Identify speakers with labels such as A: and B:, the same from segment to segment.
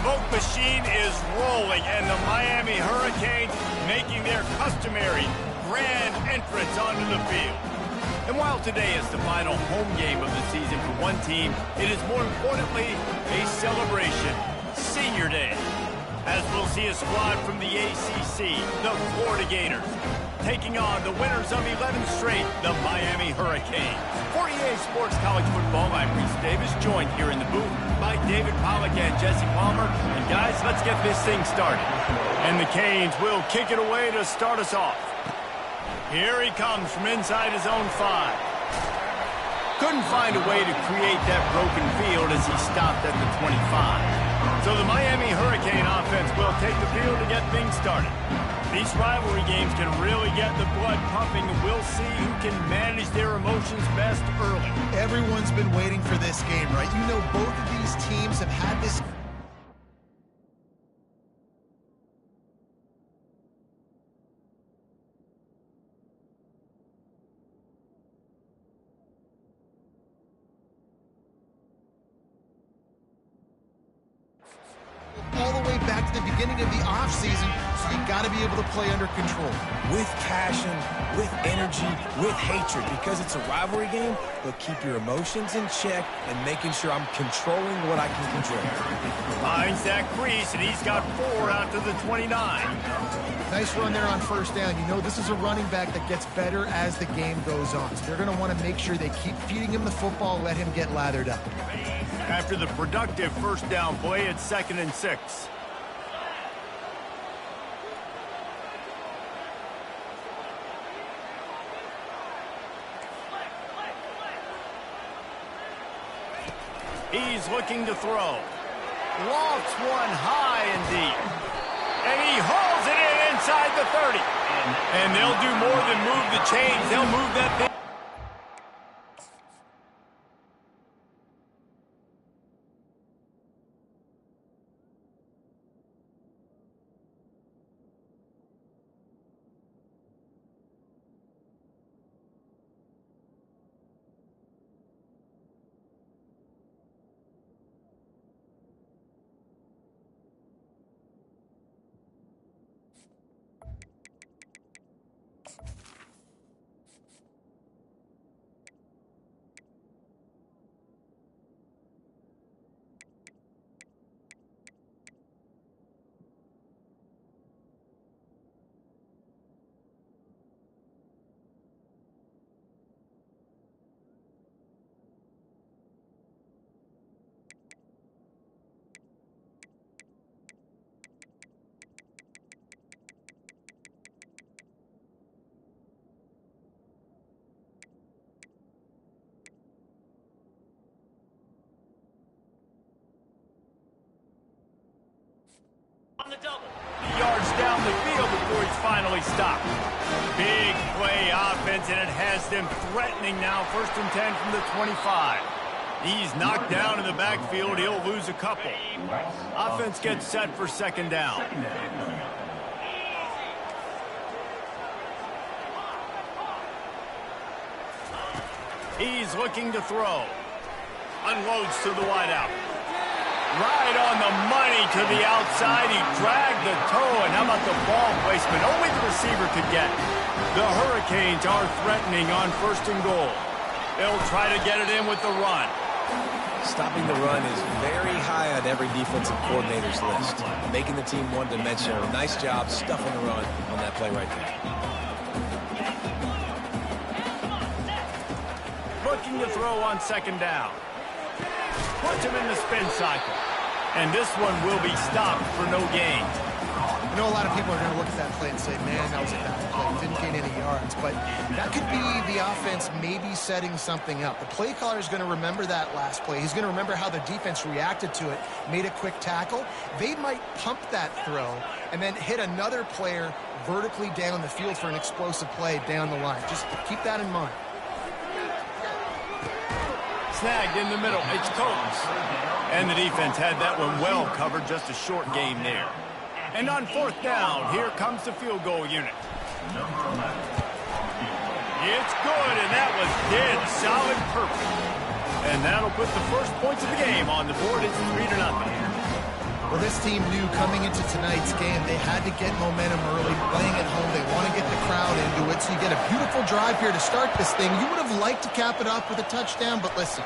A: smoke machine is rolling, and the Miami Hurricanes making their customary grand entrance onto the field. And while today is the final home game of the season for one team, it is more importantly a celebration, Senior Day. As we'll see a squad from the ACC, the Florida Gators, taking on the winners of 11 straight, the Miami Hurricanes. For EA Sports College Football, I'm Reese Davis, joined here in the booth by David Pollack and Jesse Palmer. And guys, let's get this thing started. And the Canes will kick it away to start us off. Here he comes from inside his own 5. Couldn't find a way to create that broken field as he stopped at the 25. So the Miami Hurricane offense will take the field to get things started. These rivalry games can really get the blood pumping, and we'll see who can manage their emotions best early.
B: Everyone's been waiting for this game, right? You know, both of these teams have had this... all the way back to the beginning of the offseason, so you got to be able to play under control.
C: With passion, with energy, with hatred, because it's a rivalry game, but keep your emotions in check and making sure I'm controlling what I can control.
A: Finds that crease, and he's got 4 out to the 29.
B: Nice run there on first down. You know, this is a running back that gets better as the game goes on, so they're going to want to make sure they keep feeding him the football, let him get lathered up.
A: After the productive first down play, it's 2nd and 6. He's looking to throw. Lofts one high and deep. And he hauls it in inside the 30. And they'll do more than move the chains. They'll move that thing.
D: On the double.
A: Yards down the field before he's finally stopped. Big play offense, and it has them threatening now. 1st and 10 from the 25. He's knocked down in the backfield. He'll lose a couple. Offense gets set for 2nd down. He's looking to throw. Unloads to the wideout. Right on the money to the outside. He dragged the toe, and how about the ball placement? Only the receiver could get it. The Hurricanes are threatening on 1st and goal. They'll try to get it in with the run.
C: Stopping the run is very high on every defensive coordinator's list. Making the team one-dimensional. Nice job stuffing the run on that play right there.
A: Looking to throw on 2nd down. Puts him in the spin cycle. And this one will be stopped for no gain.
B: I know a lot of people are going to look at that play and say, man, that was a bad play. Didn't gain any yards. But that could be the offense maybe setting something up. The play caller is going to remember that last play. He's going to remember how the defense reacted to it, made a quick tackle. They might pump that throw and then hit another player vertically down the field for an explosive play down the line. Just keep that in mind.
A: Snagged in the middle. It's Coates. And the defense had that one well covered. Just a short game there. And on 4th down, here comes the field goal unit. It's good, and that was dead solid perfect. And that'll put the first points of the game on the board. It's 3-0.
B: Well, this team knew coming into tonight's game they had to get momentum early, playing at home. They want to get the crowd into it, so you get a beautiful drive here to start this thing. You would have liked to cap it off with a touchdown, but listen,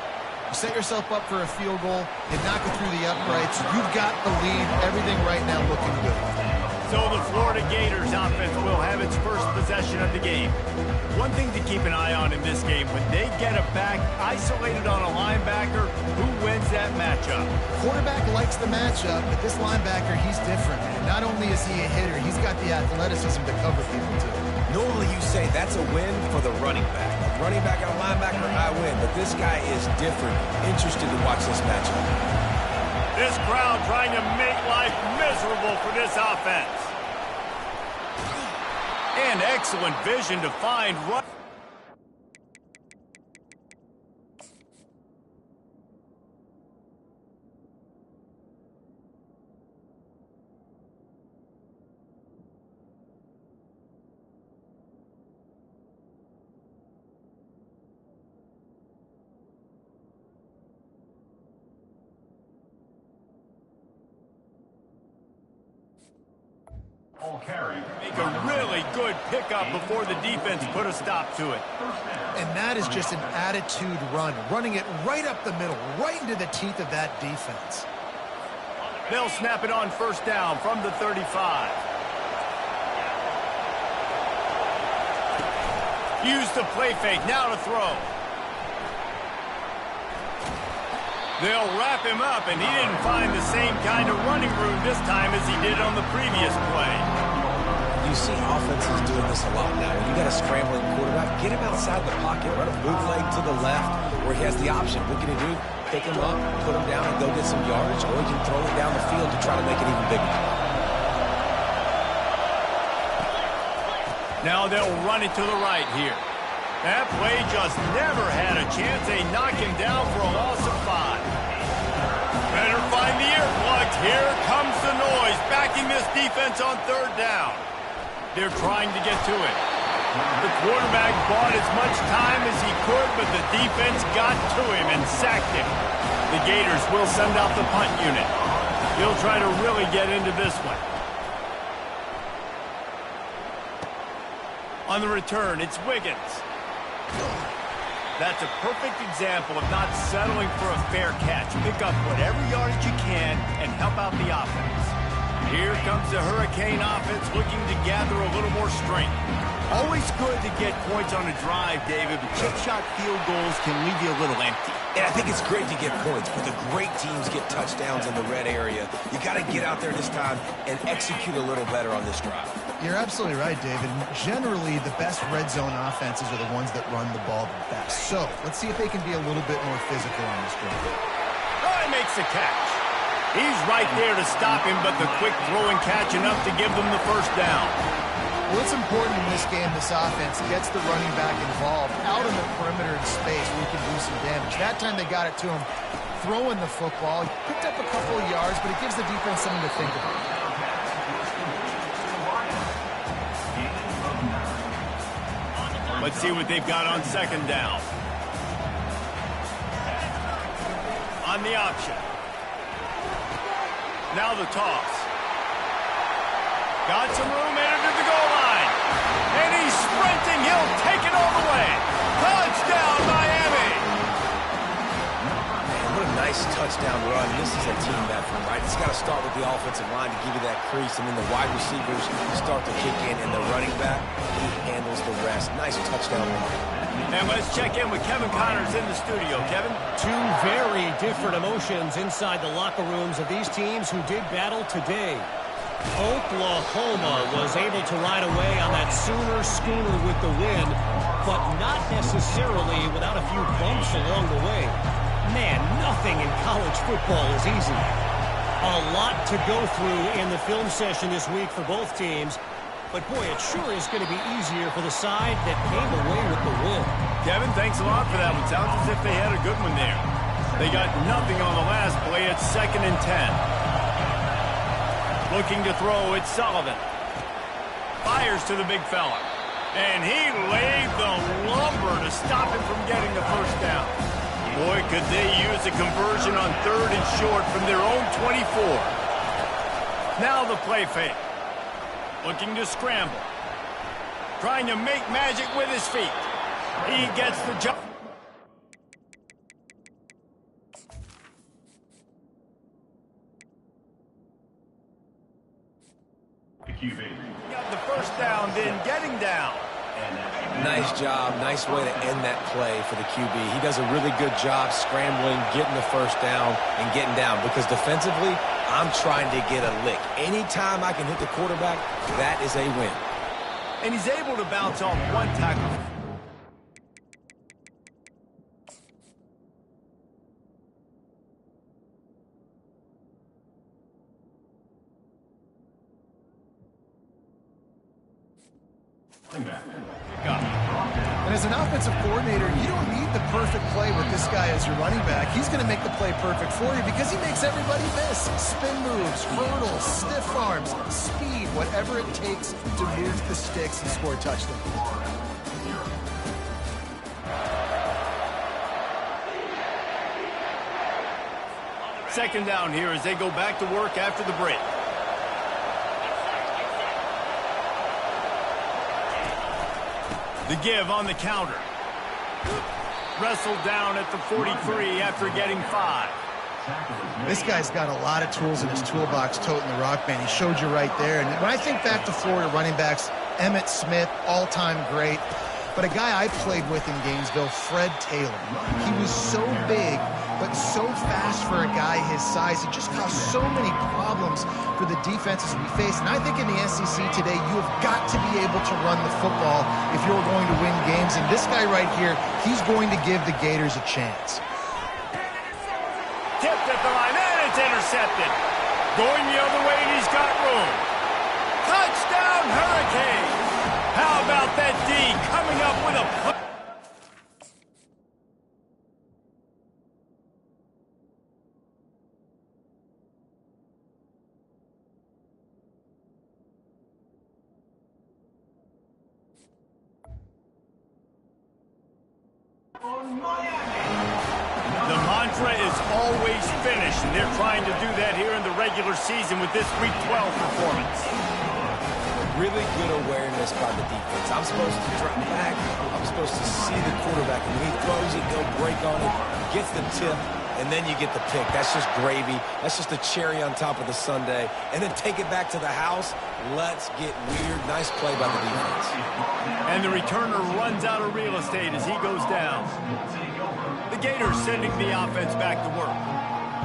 B: you set yourself up for a field goal, you knock it through the uprights, you've got the lead, everything right now looking good.
A: So the Florida Gators offense will have its first possession of the game. One thing to keep an eye on in this game, when they get a back isolated on a linebacker, who wins that matchup?
B: Quarterback likes the matchup, but this linebacker, he's different, man. Not only is he a hitter, he's got the athleticism to cover people, too.
C: Normally you say that's a win for the running back. A running back and a linebacker, I win. But this guy is different. Interested to watch this matchup.
A: This crowd trying to make life miserable for this offense. And excellent vision to find right. Make a really good pickup before the defense put a stop to it.
B: And that is just an attitude run, running it right up the middle, right into the teeth of that defense.
A: They'll snap it on first down from the 35. Use the play fake, now to throw. They'll wrap him up, and he didn't find the same kind of running room this time as he did on the previous play.
C: You see offenses doing this a lot now. When you got a scrambling quarterback, get him outside the pocket, run a bootleg to the left where he has the option. What can he do? Pick him up, put him down, and go get some yardage, or he can throw it down the field to try to make it even bigger.
A: Now they'll run it to the right here. That play just never had a chance. They knock him down for a loss of 5. Better find the earplugs. Here comes the noise, backing this defense on third down. They're trying to get to it. The quarterback bought as much time as he could, but the defense got to him and sacked him. The Gators will send out the punt unit. He'll try to really get into this one. On the return, it's Wiggins. That's a perfect example of not settling for a fair catch. Pick up whatever yardage you can and help out the offense. Here comes the Hurricane offense looking to gather a little more strength. Always good to get points on a drive, David, but chip shot field goals can leave you a little empty.
C: And I think it's great to get points, but the great teams get touchdowns in the red area. You got to get out there this time and execute a little better on this drive.
B: You're absolutely right, David. Generally, the best red zone offenses are the ones that run the ball the best. So, let's see if they can be a little bit more physical on this drive.
A: Oh, he makes the catch. He's right there to stop him, but the quick throw and catch enough to give them the first down.
B: Well, it's important in this game this offense gets the running back involved out in the perimeter in space where he can do some damage. That time they got it to him throwing the football. He picked up a couple of yards, but it gives the defense something to think about.
A: Let's see what they've got on second down. On the option. Now the toss. Got some room headed to the goal line. And he's sprinting. He'll take it all the way. Touchdown, Miami.
C: Man, what a nice touchdown run. This is a team effort, right? It's got to start with the offensive line to give you that crease, and then the wide receivers start to kick in, and the running back, he handles the rest. Nice touchdown run.
A: And let's check in with Kevin Connors in the studio. Kevin?
D: Two very different emotions inside the locker rooms of these teams who did battle today. Oklahoma was able to ride away on that Sooner schooner with the win, but not necessarily without a few bumps along the way. Man, nothing in college football is easy. A lot to go through in the film session this week for both teams, but boy, it sure is going to be easier for the side that came away with the win.
A: Kevin, thanks a lot for that one. Sounds as if they had a good one there. They got nothing on the last play. It's 2nd and 10. Looking to throw, it's Sullivan. Fires to the big fella. And he laid the lumber to stop him from getting the first down. Boy, could they use a conversion on 3rd and short from their own 24. Now the play fake. Looking to scramble. Trying to make magic with his feet. He gets the jump. Got the first down, then getting down.
C: Nice job. Nice way to end that play for the QB. He does a really good job scrambling, getting the first down, and getting down. Because defensively, I'm trying to get a lick. Anytime I can hit the quarterback, that is a win.
A: And he's able to bounce off one tackle.
B: And as an offensive coordinator, you don't need the perfect play with this guy as your running back. He's going to make the play perfect for you because he makes everybody miss. Spin moves, hurdles, stiff arms, speed, whatever it takes to move the sticks and score a touchdown.
A: Second down here as they go back to work after the break. The give on the counter. Wrestled down at the 43 after getting 5.
B: This guy's got a lot of tools in his toolbox toting the rock, man. He showed you right there. And when I think back to Florida running backs, Emmitt Smith, all-time great. But a guy I played with in Gainesville, Fred Taylor. He was so big, but so fast for a guy his size. He just caused so many problems for the defenses we face. And I think in the SEC today, you have got to be able to run the football if you're going to win games. And this guy right here, he's going to give the Gators a chance.
A: Tipped at the line, and it's intercepted. Going the other way, and he's got room. Touchdown, Hurricanes! How about that D coming up with a... The mantra is always finish, and they're trying to do that here in the regular season with this Week 12 performance.
C: Really good awareness by the defense. I'm supposed to drop back. I'm supposed to see the quarterback. And when he throws it, they'll break on it, gets the tip, and then you get the pick. That's just gravy. That's just a cherry on top of the sundae. And then take it back to the house. Let's get weird. Nice play by the defense.
A: And the returner runs out of real estate as he goes down. The Gators sending the offense back to work.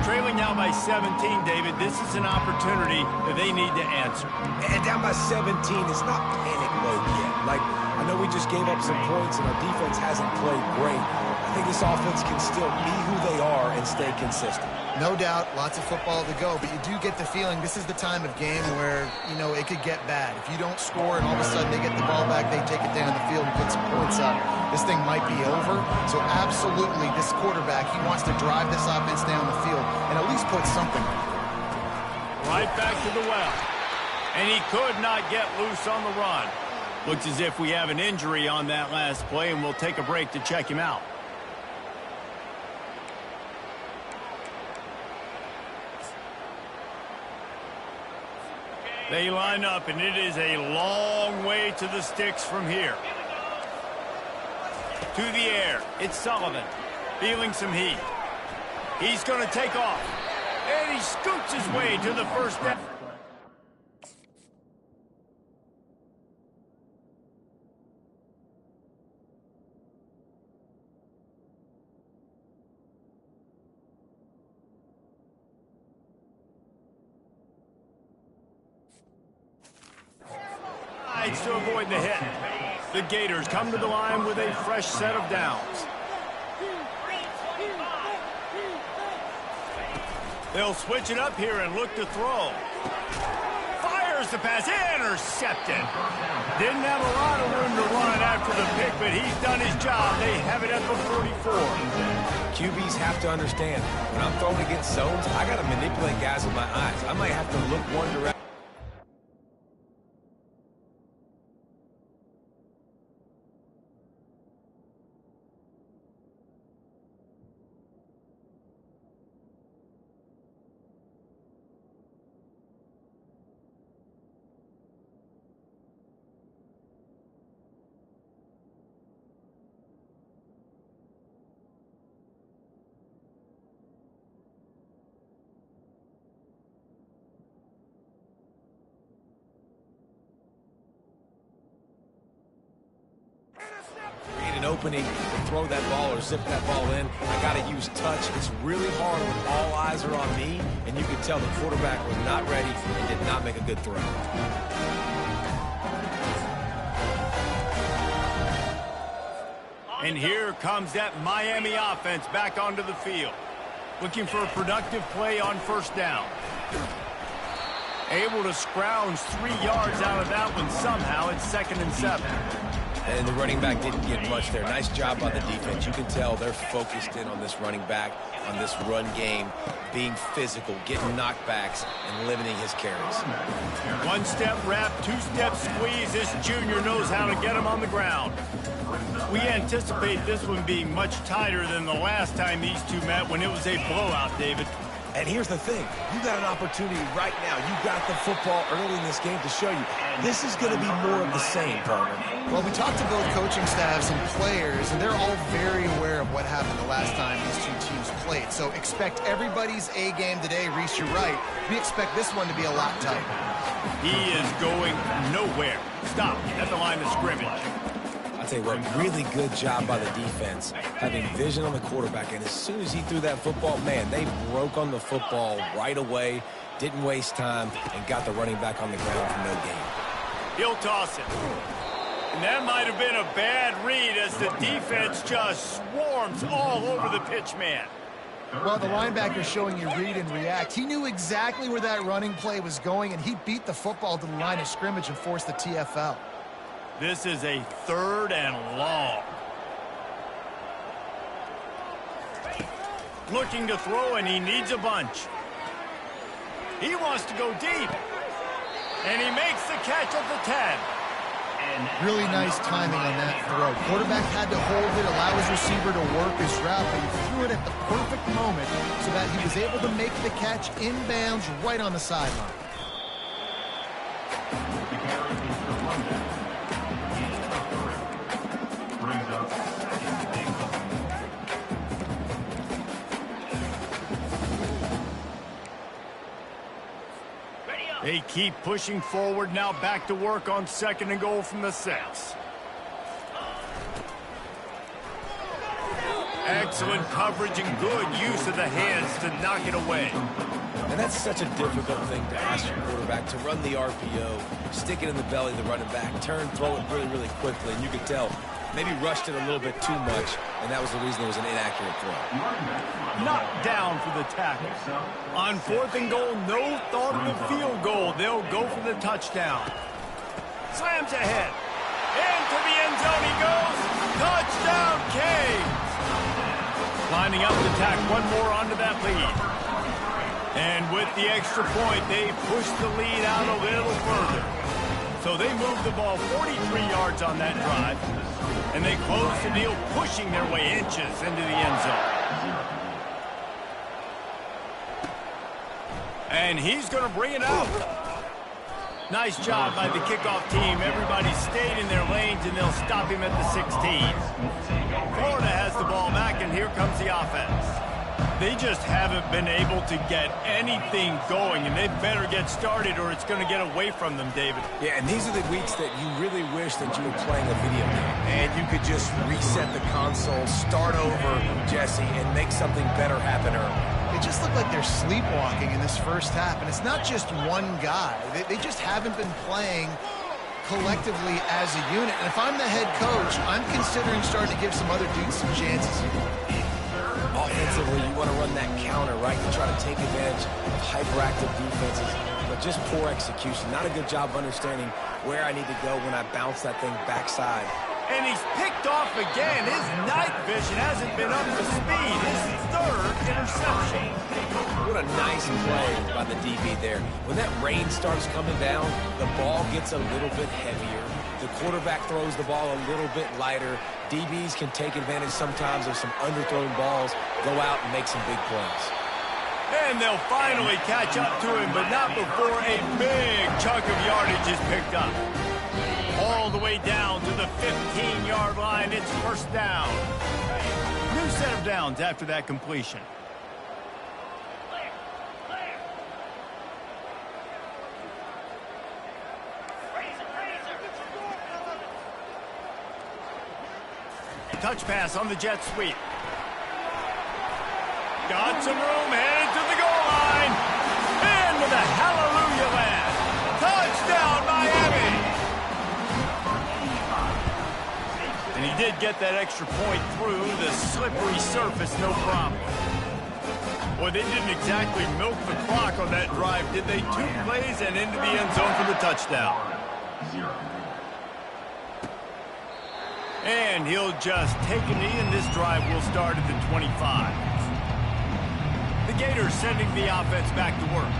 A: Trailing now by 17, David. This is an opportunity that they need to answer.
C: And down by 17, it's not panic mode yet. Like, I know we just gave up some points and our defense hasn't played great. I think this offense can still be who they are and stay consistent.
B: No doubt, lots of football to go, but you do get the feeling this is the time of game where, you know, it could get bad. If you don't score and all of a sudden they get the ball back, they take it down the field and put some points up, this thing might be over. So absolutely, this quarterback, he wants to drive this offense down the field and at least put something on it.
A: Right back to the well. And he could not get loose on the run. Looks as if we have an injury on that last play, and we'll take a break to check him out. They line up, and it is a long way to the sticks from here. To the air, it's Sullivan, feeling some heat. He's going to take off, and he scoots his way to the first down. To avoid the hit. The Gators come to the line with a fresh set of downs. They'll switch it up here and look to throw. Fires the pass, intercepted. Didn't have a lot of room to run after the pick, but he's done his job. They have it at the 44.
C: QBs have to understand, when I'm throwing against zones, I got to manipulate guys with my eyes. I might have to look one direction. opening to throw that ball or zip that ball in, I got to use touch. It's really hard when all eyes are on me, and you can tell the quarterback was not ready and did not make a good throw.
A: And here comes that Miami offense back onto the field. Looking for a productive play on first down. Able to scrounge 3 yards out of that one somehow. It's 2nd and 7.
C: And the running back didn't get much there. Nice job by the defense. You can tell they're focused in on this running back, on this run game, being physical, getting knockbacks, and limiting his carries.
A: 1-step wrap, 2-step squeeze. This junior knows how to get him on the ground. We anticipate this one being much tighter than the last time these two met when it was a blowout, David.
C: And here's the thing. You got an opportunity right now. You got the football early in this game to show you. This is going to be more of the same, partner.
B: Well, we talked to both coaching staffs and players, and they're all very aware of what happened the last time these two teams played. So expect everybody's A game today. Reese, you're right. We expect this one to be a lot tighter.
A: He is going nowhere. Stop at the line of scrimmage.
C: I'll tell you what, really good job by the defense, having vision on the quarterback. And as soon as he threw that football, man, they broke on the football right away, didn't waste time, and got the running back on the ground for no gain.
A: He'll toss it. And that might have been a bad read as the defense just swarms all over the pitch man.
B: Well, the linebacker's showing you read and react. He knew exactly where that running play was going, and he beat the football to the line of scrimmage and forced the TFL.
A: This is a 3rd and long. Looking to throw, and he needs a bunch. He wants to go deep. And he makes the catch at the 10.
B: Really nice timing on that throw. Quarterback had to hold it, allow his receiver to work his route, but he threw it at the perfect moment so that he was able to make the catch inbounds right on the sideline.
A: They keep pushing forward, now back to work on 2nd and goal from the 6. Excellent coverage and good use of the hands to knock it away.
C: And that's such a difficult thing to ask your quarterback, to run the RPO, stick it in the belly of the running back, turn, throw it really, really quickly. And you could tell, maybe rushed it a little bit too much, and that was the reason it was an inaccurate throw.
A: Knocked down for the tackle. On 4th and goal, no thought of the field goal. They'll go for the touchdown. Slams ahead. Into the end zone he goes. Touchdown, Canes. Lining up to tack one more onto that lead. And with the extra point, they push the lead out a little further. So they move the ball 43 yards on that drive. And they close the deal, pushing their way inches into the end zone. And he's going to bring it out. Nice job by the kickoff team. Everybody stayed in their lanes, and they'll stop him at the 16. Florida has the ball back, and here comes the offense. They just haven't been able to get anything going, and they better get started or it's going to get away from them, David.
C: Yeah, and these are the weeks that you really wish that you were playing a video game and you could just reset the console, start over, Jesse, and make something better happen early.
B: It just looked like they're sleepwalking in this first half, and it's not just one guy. They just haven't been playing collectively as a unit. And if I'm the head coach, I'm considering starting to give some other dudes some chances.
C: Offensively, you want to run that counter, right? You try to take advantage of hyperactive defenses, but just poor execution. Not a good job of understanding where I need to go when I bounce that thing backside.
A: And he's picked off again. His night vision hasn't been up to speed. His 3rd interception.
C: What a nice play by the DB there. When that rain starts coming down, the ball gets a little bit heavier. The quarterback throws the ball a little bit lighter. DBs can take advantage sometimes of some underthrown balls, go out and make some big plays.
A: And they'll finally catch up to him, but not before a big chunk of yardage is picked up. All the way down to the 15-yard line. It's first down. New set of downs after that completion. touch pass on the jet sweep. Got some room, headed to the goal line. Into the hallelujah land. Touchdown, Miami. And he did get that extra point through the slippery surface, no problem. Boy, they didn't exactly milk the clock on that drive, did they? 2 plays and into the end zone for the touchdown. And he'll just take a knee, and this drive will start at the 25. The Gators sending the offense back to work.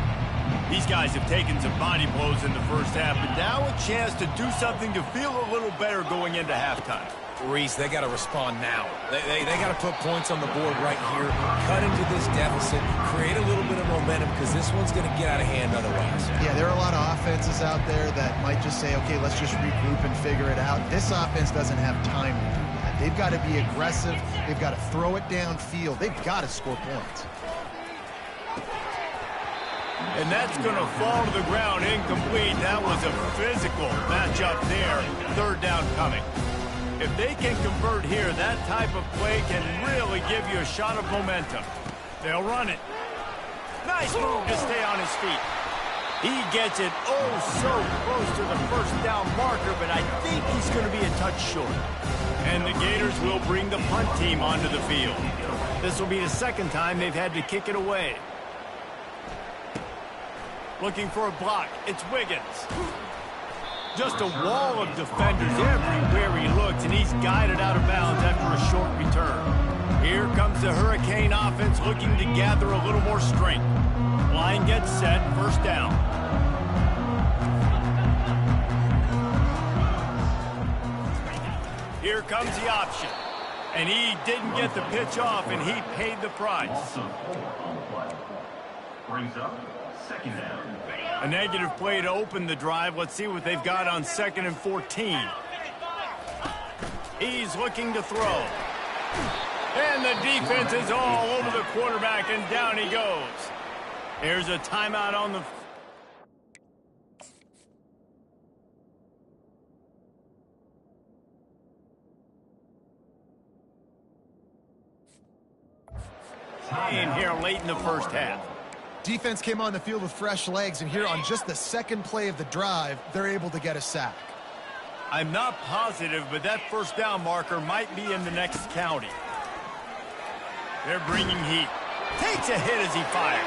A: These guys have taken some body blows in the first half, but now a chance to do something to feel a little better going into halftime.
C: Reese, they got to respond now. They got to put points on the board right here, cut into this deficit, create a little bit of momentum, because this one's going to get out of hand otherwise.
B: Yeah, there are a lot of offenses out there that might just say, okay, let's just regroup and figure it out. This offense doesn't have time to do that. They've got to be aggressive. They've got to throw it downfield. They've got to score points.
A: And that's going to fall to the ground incomplete. That was a physical matchup there. 3rd down coming. If they can convert here, that type of play can really give you a shot of momentum. They'll run it. Nice move to stay on his feet. He gets it so close to the 1st down marker, but I think he's going to be a touch short. And the Gators will bring the punt team onto the field. This will be the 2nd time they've had to kick it away. Looking for a block. It's Wiggins. Just a wall of defenders everywhere he looks, and he's guided out of bounds after a short return. Here comes the Hurricane offense looking to gather a little more strength. Line gets set, 1st down. Here comes the option. And he didn't get the pitch off, and he paid the price. Brings up 2nd down. A negative play to open the drive. Let's see what they've got on 2nd and 14. He's looking to throw. And the defense is all over the quarterback, and down he goes. Here's a timeout on the... in here late in the first half.
B: Defense came on the field with fresh legs, and here on just the 2nd play of the drive, they're able to get a sack.
A: I'm not positive, but that 1st down marker might be in the next county. They're bringing heat. Takes a hit as he fires.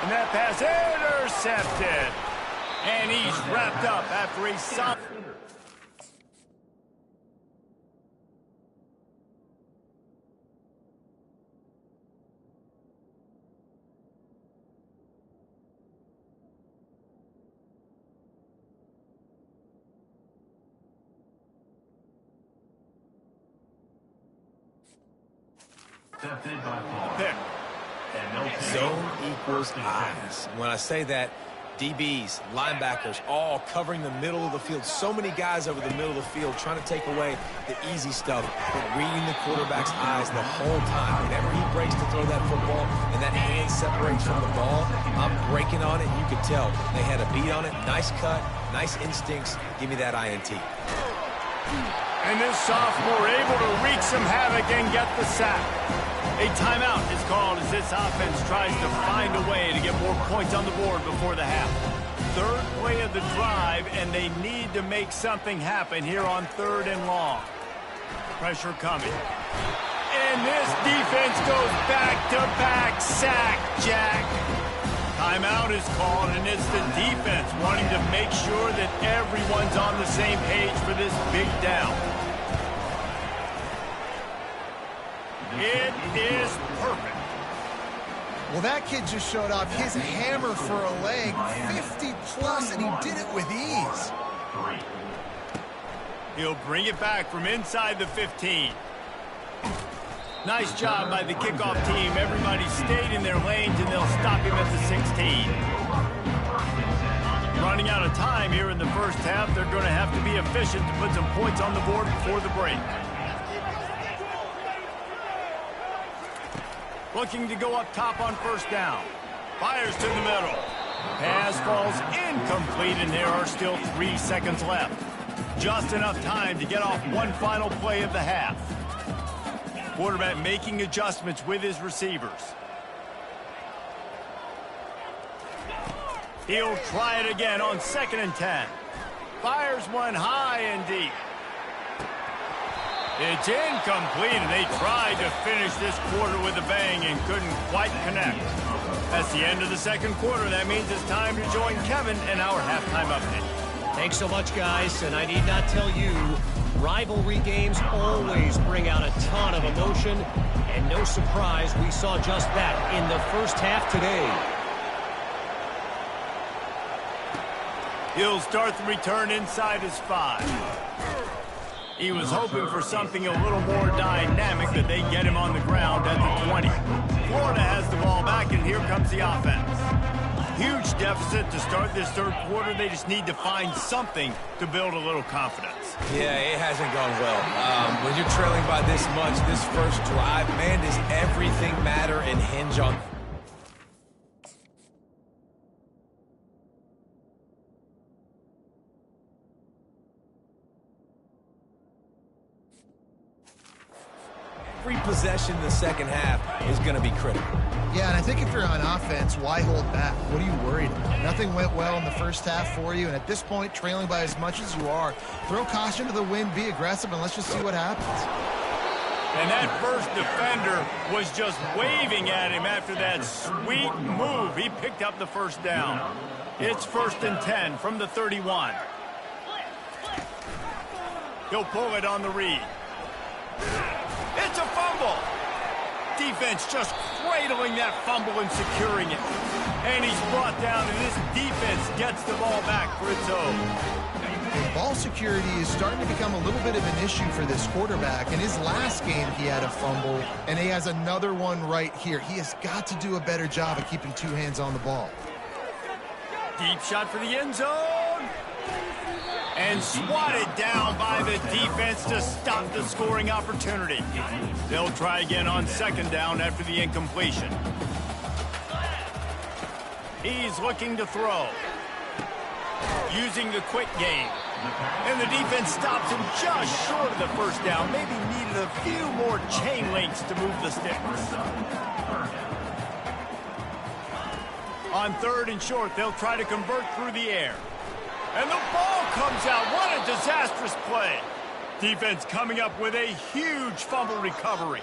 A: And that pass intercepted. And he's wrapped up after a solid... pick.
C: Zone equals eyes. When I say that, DBs, linebackers, all covering the middle of the field. So many guys over the middle of the field trying to take away the easy stuff, but reading the quarterback's eyes the whole time. Whenever he breaks to throw that football and that hand separates from the ball, I'm breaking on it. You could tell they had a beat on it. Nice cut, nice instincts. Give me that INT.
A: And this sophomore able to wreak some havoc and get the sack. A timeout is called as this offense tries to find a way to get more points on the board before the half. 3rd play of the drive, and they need to make something happen here on 3rd and long. Pressure coming. And this defense goes back-to-back sack, Jack. Timeout is called, and it's the defense wanting to make sure that everyone's on the same page for this big down. It is perfect.
B: Well, that kid just showed off his hammer for a leg, 50-plus, and he did it with ease.
A: He'll bring it back from inside the 15. Nice job by the kickoff team. Everybody stayed in their lanes, and they'll stop him at the 16. Running out of time here in the first half. They're going to have to be efficient to put some points on the board before the break. Looking to go up top on 1st down. Fires to the middle. Pass falls incomplete, and there are still 3 seconds left. Just enough time to get off one final play of the half. Quarterback making adjustments with his receivers. He'll try it again on 2nd and 10. Fires one high and deep. It's incomplete, and they tried to finish this quarter with a bang and couldn't quite connect. That's the end of the second quarter. That means it's time to join Kevin in our halftime update.
D: Thanks so much, guys, and I need not tell you, rivalry games always bring out a ton of emotion, and no surprise we saw just that in the first half today.
A: He'll start the return inside his 5. He was hoping for something a little more dynamic, that they get him on the ground at the 20. Florida has the ball back, and here comes the offense. Huge deficit to start this third quarter. They just need to find something to build a little confidence.
C: Yeah, it hasn't gone well. When you're trailing by this much, this first drive, man, does everything matter and hinge on... Every possession in the second half is going to be critical.
B: Yeah, and I think if you're on offense, why hold back? What are you worried about? Nothing went well in the first half for you, and at this point, trailing by as much as you are, throw caution to the wind, be aggressive, and let's just see what happens.
A: And that first defender was just waving at him after that sweet move. He picked up the first down. It's 1st and 10 from the 31. He'll pull it on the read. It's a fumble. Defense just cradling that fumble and securing it. And he's brought down, and this defense gets the ball back for its own.
B: Ball security is starting to become a little bit of an issue for this quarterback. In his last game, he had a fumble, and he has another one right here. He has got to do a better job of keeping 2 hands on the ball.
A: Deep shot for the end zone. And swatted down by the defense to stop the scoring opportunity. They'll try again on 2nd down after the incompletion. He's looking to throw. Using the quick game. And the defense stops him just short of the first down. Maybe needed a few more chain links to move the sticks. On 3rd and short, they'll try to convert through the air. And the ball comes out. What a disastrous play. Defense coming up with a huge fumble recovery.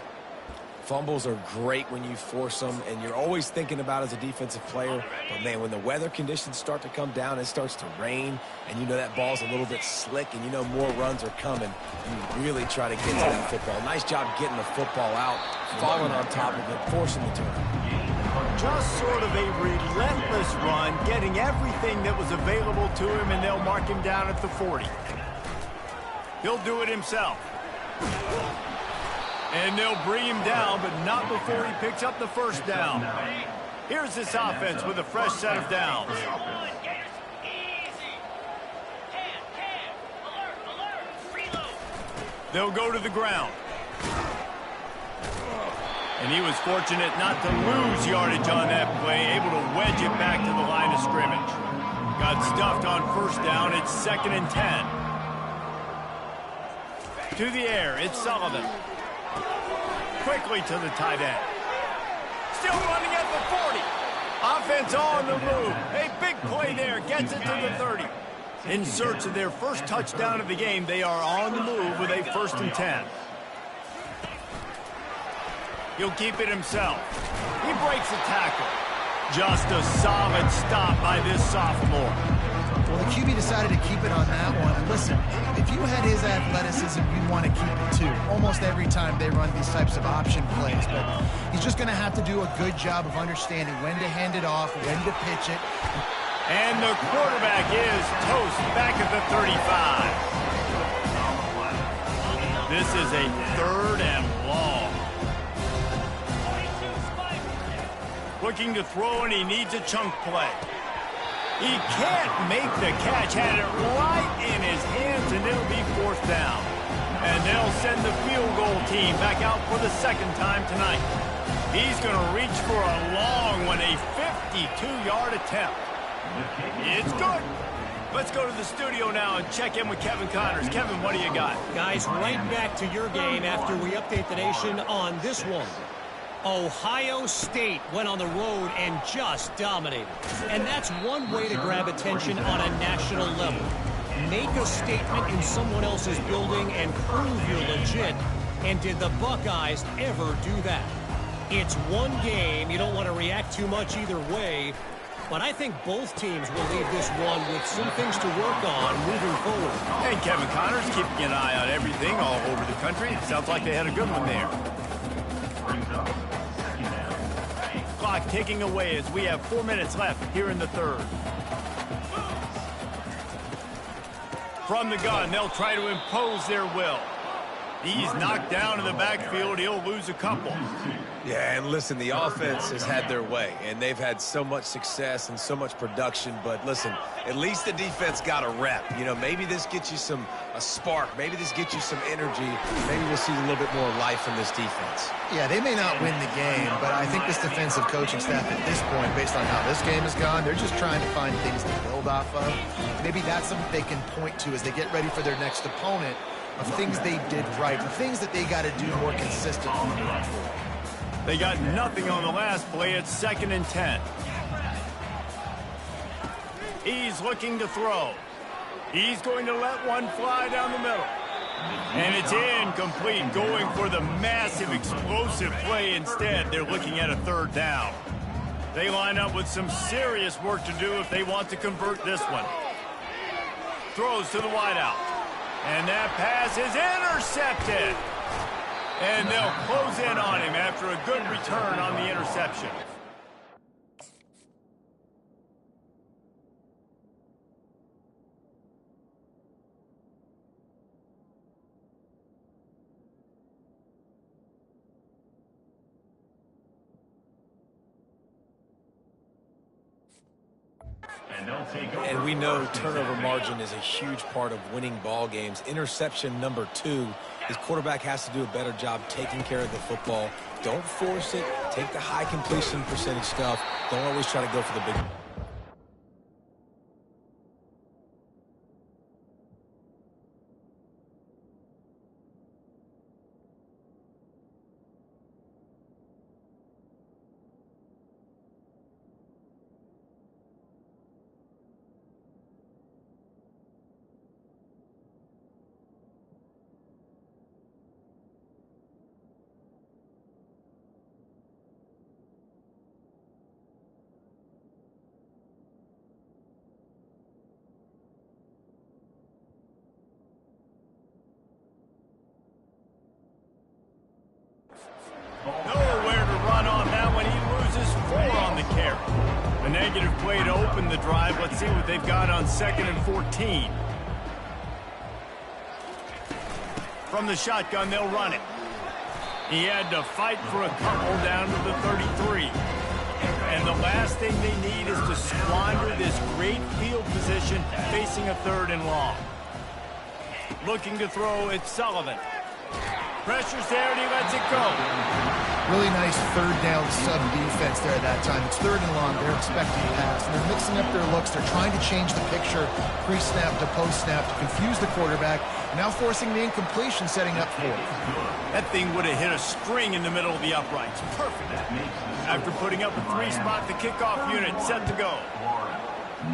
C: Fumbles are great when you force them, and you're always thinking about as a defensive player. But, man, when the weather conditions start to come down, it starts to rain, and you know that ball's a little bit slick, and you know more runs are coming, you really try to get to that football. Nice job getting the football out, falling on top of it, forcing the turn.
A: Just sort of a relentless run, getting everything that was available to him, and they'll mark him down at the 40. He'll do it himself. And they'll bring him down, but not before he picks up the first down. Here's this offense with a fresh set of downs. They'll go to the ground. And he was fortunate not to lose yardage on that play, able to wedge it back to the line of scrimmage. Got stuffed on 1st down. It's 2nd and 10. To the air, it's Sullivan. Quickly to the tight end. Still running at the 40. Offense on the move. A big play there. Gets it to the 30. In search of their first touchdown of the game, they are on the move with a 1st and 10. He'll keep it himself. He breaks a tackle. Just a solid stop by this sophomore.
B: Well, the QB decided to keep it on that one. And listen, if you had his athleticism, you'd want to keep it too. Almost every time they run these types of option plays. But he's just going to have to do a good job of understanding when to hand it off, when to pitch it.
A: And the quarterback is toast back at the 35. This is a 3rd and long. Looking to throw, and he needs a chunk play. He can't make the catch. Had it right in his hands, and it'll be 4th down. And they'll send the field goal team back out for the 2nd time tonight. He's going to reach for a long one, a 52-yard attempt. It's good. Let's go to the studio now and check in with Kevin Connors. Kevin, what do you got?
D: Guys, right back to your game after we update the nation on this one. Ohio State went on the road and just dominated. And that's one way to grab attention on a national level. Make a statement in someone else's building and prove you're legit. And did the Buckeyes ever do that? It's one game. You don't want to react too much either way. But I think both teams will leave this one with some things to work on moving forward.
A: And Kevin Connors keeping an eye on everything all over the country. It sounds like they had a good one there. Clock ticking away as we have 4 minutes left here in the third. From the gun, they'll try to impose their will. He's knocked down in the backfield. He'll lose a couple.
C: Yeah, and listen, the offense has had their way, and they've had so much success and so much production. But listen, at least the defense got a rep. You know, maybe this gets you a spark. Maybe this gets you some energy. Maybe we'll see a little bit more life from this defense.
B: Yeah, they may not win the game, but I think this defensive coaching staff at this point, based on how this game has gone, they're just trying to find things to build off of. Maybe that's something they can point to as they get ready for their next opponent, of things they did right, and things that they got to do more consistently moving forward.
A: They got nothing on the last play. It's 2nd and 10. He's looking to throw. He's going to let one fly down the middle. And it's incomplete, going for the massive explosive play instead. They're looking at a 3rd down. They line up with some serious work to do if they want to convert this one. Throws to the wideout. And that pass is intercepted. And they'll close in on him after a good return on the interception.
C: And we know turnover margin is a huge part of winning ball games. Interception number 2, his quarterback has to do a better job taking care of the football. Don't force it. Take the high completion percentage stuff. Don't always try to go for the big.
A: Nowhere to run on that one. He loses 4 on the carry. A negative play to open the drive. Let's see what they've got on 2nd and 14. From the shotgun, they'll run it. He had to fight for a couple down to the 33. And the last thing they need is to squander this great field position facing a 3rd and long. Looking to throw, it's Sullivan. Pressure's there, and he lets it go.
B: Really nice 3rd down sub defense there at that time. It's 3rd and long. They're expecting a pass, and they're mixing up their looks. They're trying to change the picture pre-snap to post-snap to confuse the quarterback, now forcing the incompletion, setting up for it.
A: That thing would have hit a string in the middle of the uprights. Perfect. After putting up a 3-spot, the kickoff unit set to go.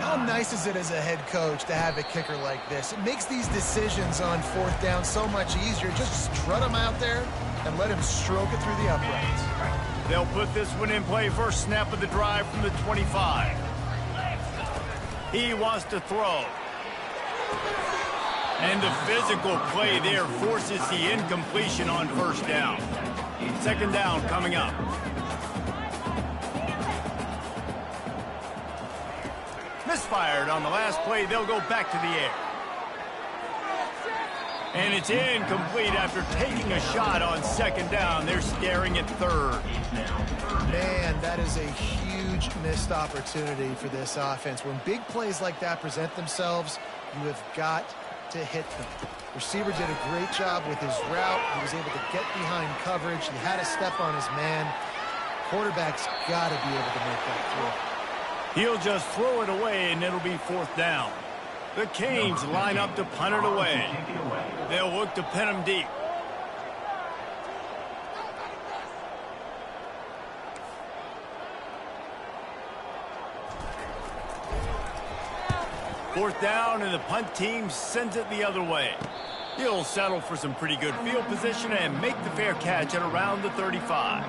B: How nice is it as a head coach to have a kicker like this? It makes these decisions on 4th down so much easier. Just strut him out there and let him stroke it through the uprights.
A: They'll put this one in play. First snap of the drive from the 25. He wants to throw. And the physical play there forces the incompletion on 1st down. 2nd down coming up. Misfired on the last play. They'll go back to the air. And it's incomplete after taking a shot on 2nd down. They're staring at 3rd.
B: Man, that is a huge missed opportunity for this offense. When big plays like that present themselves, you have got to hit them. Receiver did a great job with his route. He was able to get behind coverage. He had a step on his man. Quarterback's got to be able to make that throw.
A: He'll just throw it away, and it'll be 4th down. The Canes line up to punt it away. They'll look to pin them deep. Fourth down, and the punt team sends it the other way. He'll settle for some pretty good field position and make the fair catch at around the 35.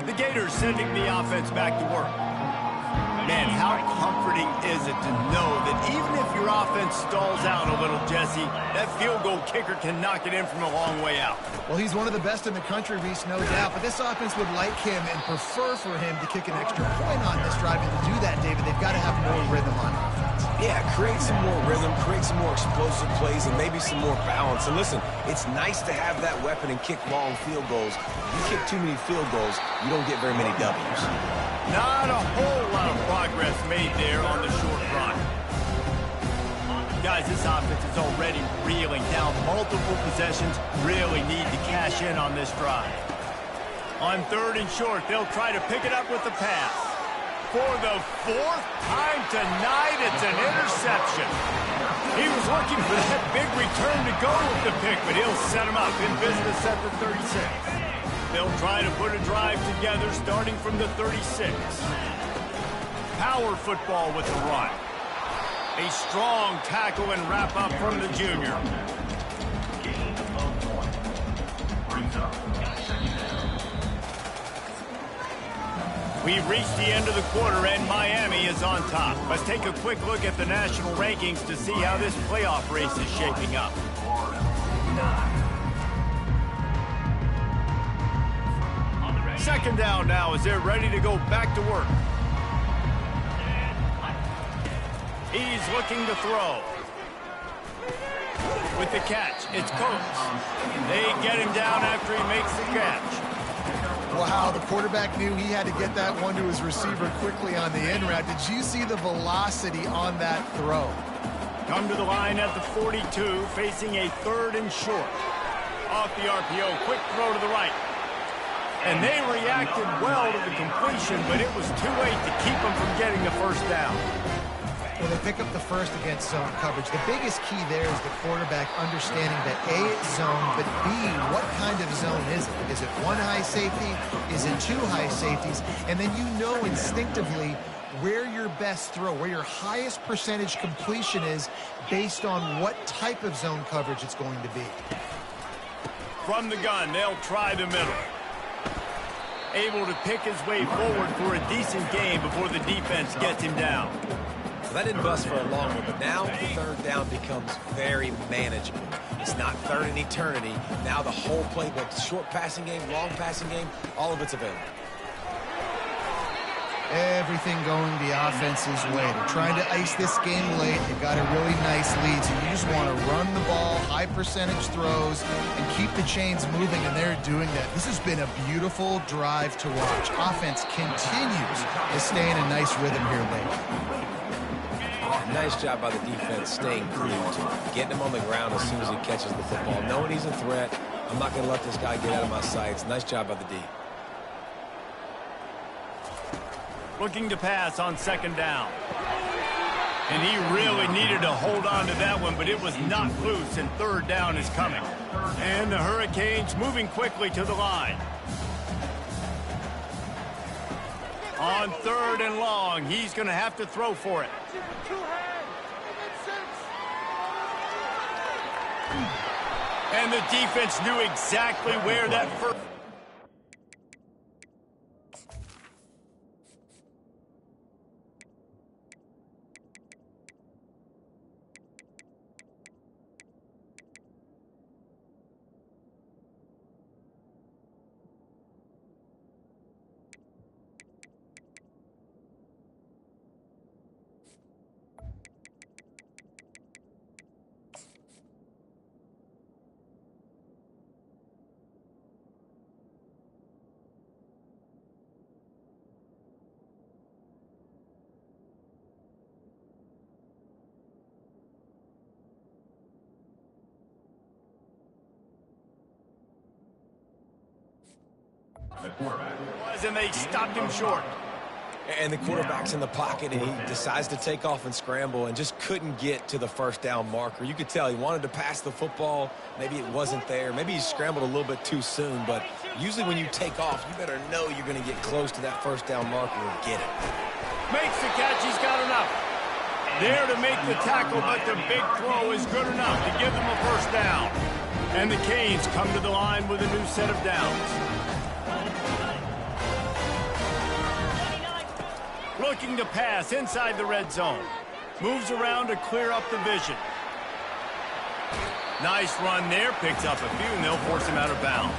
A: The Gators sending the offense back to work. Man, how comforting is it to know that even if your offense stalls out a little, Jesse, that field goal kicker can knock it in from a long way out.
B: Well, he's one of the best in the country, Reese, no doubt. But this offense would like him and prefer for him to kick an extra point on this drive. And to do that, David, they've got to have more rhythm on offense.
C: Yeah, create some more rhythm, create some more explosive plays, and maybe some more balance. And listen, it's nice to have that weapon and kick long field goals. If you kick too many field goals, you don't get very many W's.
A: Not a whole lot of progress made there on the short run. Guys, this offense is already reeling down multiple possessions. Really need to cash in on this drive. On third and short, they'll try to pick it up with the pass. For the fourth time tonight, it's an interception. He was looking for that big return to go with the pick, but he'll set him up in business at the 36. They'll try to put a drive together starting from the 36. Power football with the run. A strong tackle and wrap up from the junior. We've reached the end of the quarter and Miami is on top. Let's take a quick look at the national rankings to see how this playoff race is shaping up. Second down now as they're ready to go back to work. He's looking to throw. With the catch, it's Coates. They get him down after he makes the catch.
B: Wow, the quarterback knew he had to get that one to his receiver quickly on the in route. Did you see the velocity on that throw?
A: Come to the line at the 42, facing a third and short. Off the RPO, quick throw to the right. And they reacted well to the completion, but it was too late to keep them from getting the first down.
B: Well, they pick up the first against zone coverage. The biggest key there is the quarterback understanding that A, it's zone, but B, what kind of zone is it? Is it one high safety? Is it two high safeties? And then you know instinctively where your best throw, where your highest percentage completion is based on what type of zone coverage it's going to be.
A: From the gun, they'll try the middle. Able to pick his way forward for a decent game before the defense gets him down.
C: That didn't bust for a long one, but now the third down becomes very manageable. It's not third in eternity. Now the whole playbook, short passing game, long passing game, all of it's available.
B: Everything going the offense's way. They're trying to ice this game late. They've got a really nice lead, so you just want to run the ball, high percentage throws, and keep the chains moving, and they're doing that. This has been a beautiful drive to watch. Offense continues to stay in a nice rhythm here late.
C: Nice job by the defense staying cool, getting him on the ground as soon as he catches the football. Knowing he's a threat, I'm not going to let this guy get out of my sights. Nice job by the D.
A: Looking to pass on second down. And he really needed to hold on to that one, but it was not loose, and third down is coming. And the Hurricanes moving quickly to the line. On third and long, he's going to have to throw for it. And the defense knew exactly where that first... And they stopped him short.
C: And the quarterback's in the pocket, and he decides to take off and scramble and just couldn't get to the first down marker. You could tell he wanted to pass the football. Maybe it wasn't there. Maybe he scrambled a little bit too soon. But usually when you take off, you better know you're going to get close to that first down marker and get it.
A: Makes the catch. He's got enough. There to make the tackle, but the big throw is good enough to give them a first down. And the Canes come to the line with a new set of downs. Looking to pass inside the red zone. Moves around to clear up the vision. Nice run there. Picks up a few, and they'll force him out of bounds.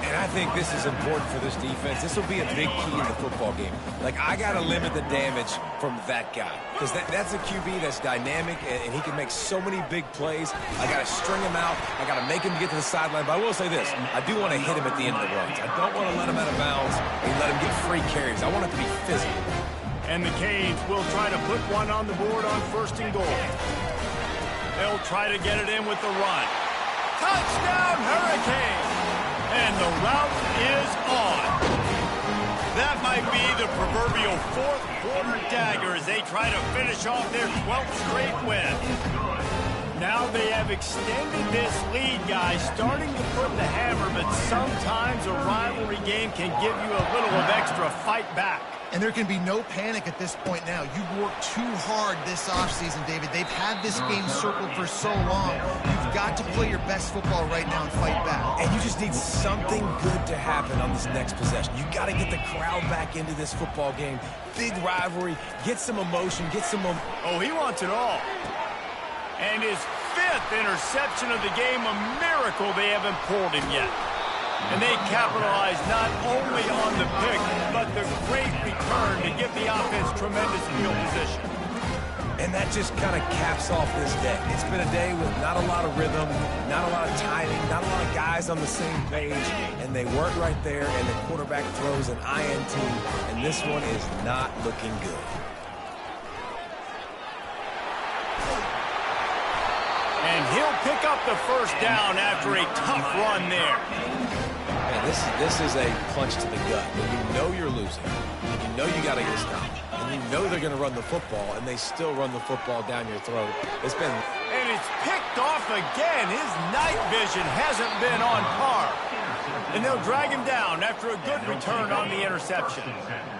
C: And I think this is important for this defense. This will be a big key in the football game. Like, I got to limit the damage from that guy. Because that's a QB that's dynamic, and he can make so many big plays. I got to string him out. I got to make him get to the sideline. But I will say this. I do want to hit him at the end of the runs. I don't want to let him out of bounds and let him get free carries. I want it to be physical.
A: And the Canes will try to put one on the board on 1st and goal. They'll try to get it in with the run. Touchdown, Hurricane! And the route is on. That might be the proverbial 4th quarter dagger as they try to finish off their 12th straight win. Now they have extended this lead, guys, starting to put the hammer, but sometimes a rivalry game can give you a little of extra fight back.
B: And there can be no panic at this point now. You've worked too hard this offseason, David. They've had this game circled for so long. You've got to play your best football right now and fight back.
C: And you just need something good to happen on this next possession. You got to get the crowd back into this football game. Big rivalry. Get some emotion. Get some
A: Oh, he wants it all. And his 5th interception of the game, a miracle they haven't pulled him yet. And they capitalize not only on the pick, but the great return to give the offense tremendous field position.
C: And that just kind of caps off this day. It's been a day with not a lot of rhythm, not a lot of timing, not a lot of guys on the same page, and they weren't right there, and the quarterback throws an INT, and this one is not looking good.
A: And he'll pick up the first down after a tough run there.
C: Man, this is a punch to the gut. When you know you're losing, and you know you got to get a stop, and you know they're going to run the football, and they still run the football down your throat.
A: And it's picked off again. His night vision hasn't been on par. And they'll drag him down after a good return on the interception.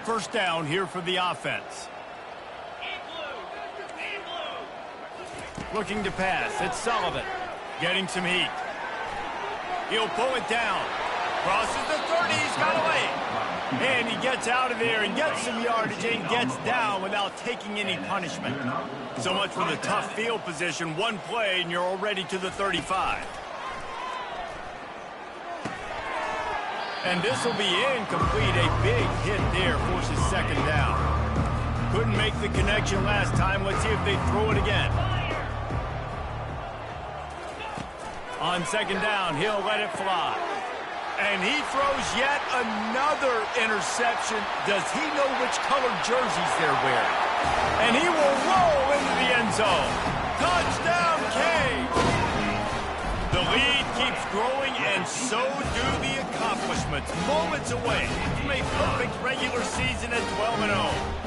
A: First down here for the offense. Looking to pass. It's Sullivan. Getting some heat. He'll pull it down. Crosses the 30. He's got away. And he gets out of there and gets some yardage and gets down without taking any punishment. So much for the tough field position. One play and you're already to the 35. And this will be incomplete. A big hit there forces 2nd down. Couldn't make the connection last time. Let's see if they throw it again. On 2nd down, he'll let it fly. And he throws yet another interception. Does he know which color jerseys they're wearing? And he will roll into the end zone. Touchdown, Canes! The lead keeps growing, and so do the accomplishments. Moments away from a perfect regular season at 12-0.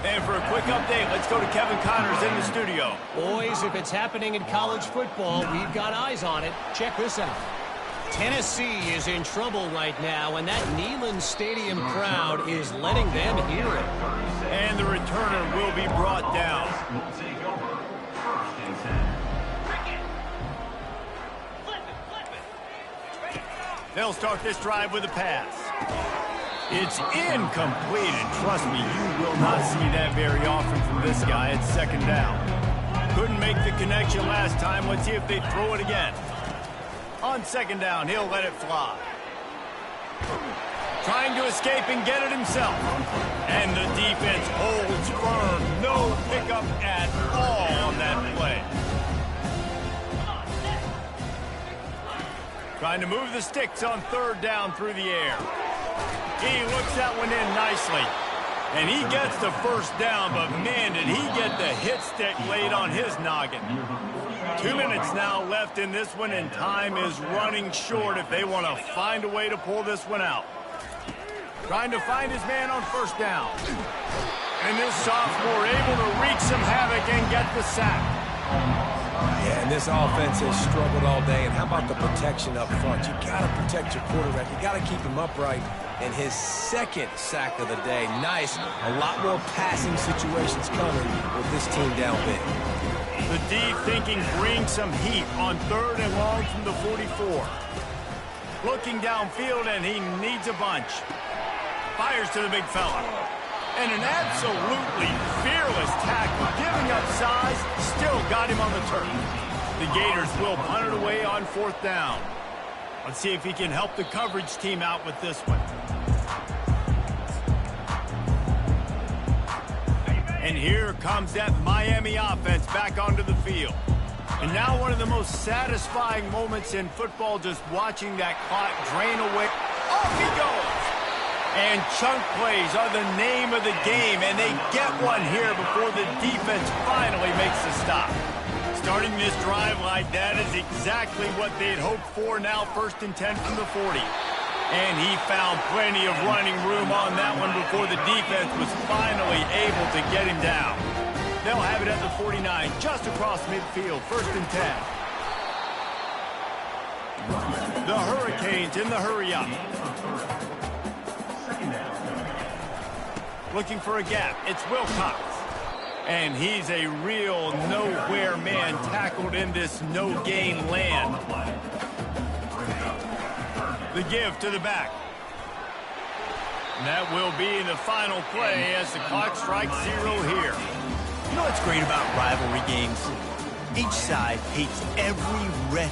A: And for a quick update, let's go to Kevin Connors in the studio.
D: Boys, if it's happening in college football, we've got eyes on it. Check this out. Tennessee is in trouble right now, and that Neyland Stadium crowd is letting them hear it.
A: And the returner will be brought down. They'll start this drive with a pass. It's incomplete, and trust me, you will not see that very often from this guy. It's 2nd down. Couldn't make the connection last time. Let's see if they throw it again. On 2nd down, he'll let it fly. Trying to escape and get it himself. And the defense holds firm. No pickup at all on that play. Trying to move the sticks on 3rd down through the air. He looks that one in nicely. And he gets the first down, but man, did he get the hit stick laid on his noggin. 2 minutes now left in this one, and time is running short if they want to find a way to pull this one out. Trying to find his man on first down. And this sophomore able to wreak some havoc and get the sack.
C: Yeah, and this offense has struggled all day. And how about the protection up front? You got to protect your quarterback. You got to keep him upright. And his second sack of the day. Nice. A lot more passing situations coming with this team down big.
A: The D thinking brings some heat on 3rd and long from the 44. Looking downfield, and he needs a bunch. Fires to the big fella. And an absolutely fearless tackle, giving up size, still got him on the turf. The Gators will punt it away on 4th down. Let's see if he can help the coverage team out with this one. And here comes that Miami offense back onto the field. And now one of the most satisfying moments in football, just watching that clock drain away. Off he goes! And chunk plays are the name of the game, and they get one here before the defense finally makes the stop. Starting this drive like that is exactly what they'd hoped for. Now 1st and 10 from the 40. And he found plenty of running room on that one before the defense was finally able to get him down. They'll have it at the 49, just across midfield, 1st and 10. The Hurricanes in the hurry-up. Looking for a gap. It's Wilcox. And he's a real nowhere man, tackled in this no-gain land. The give to the back. And that will be the final play as the clock strikes 0 here.
E: You know what's great about rivalry games? Each side hates every ref.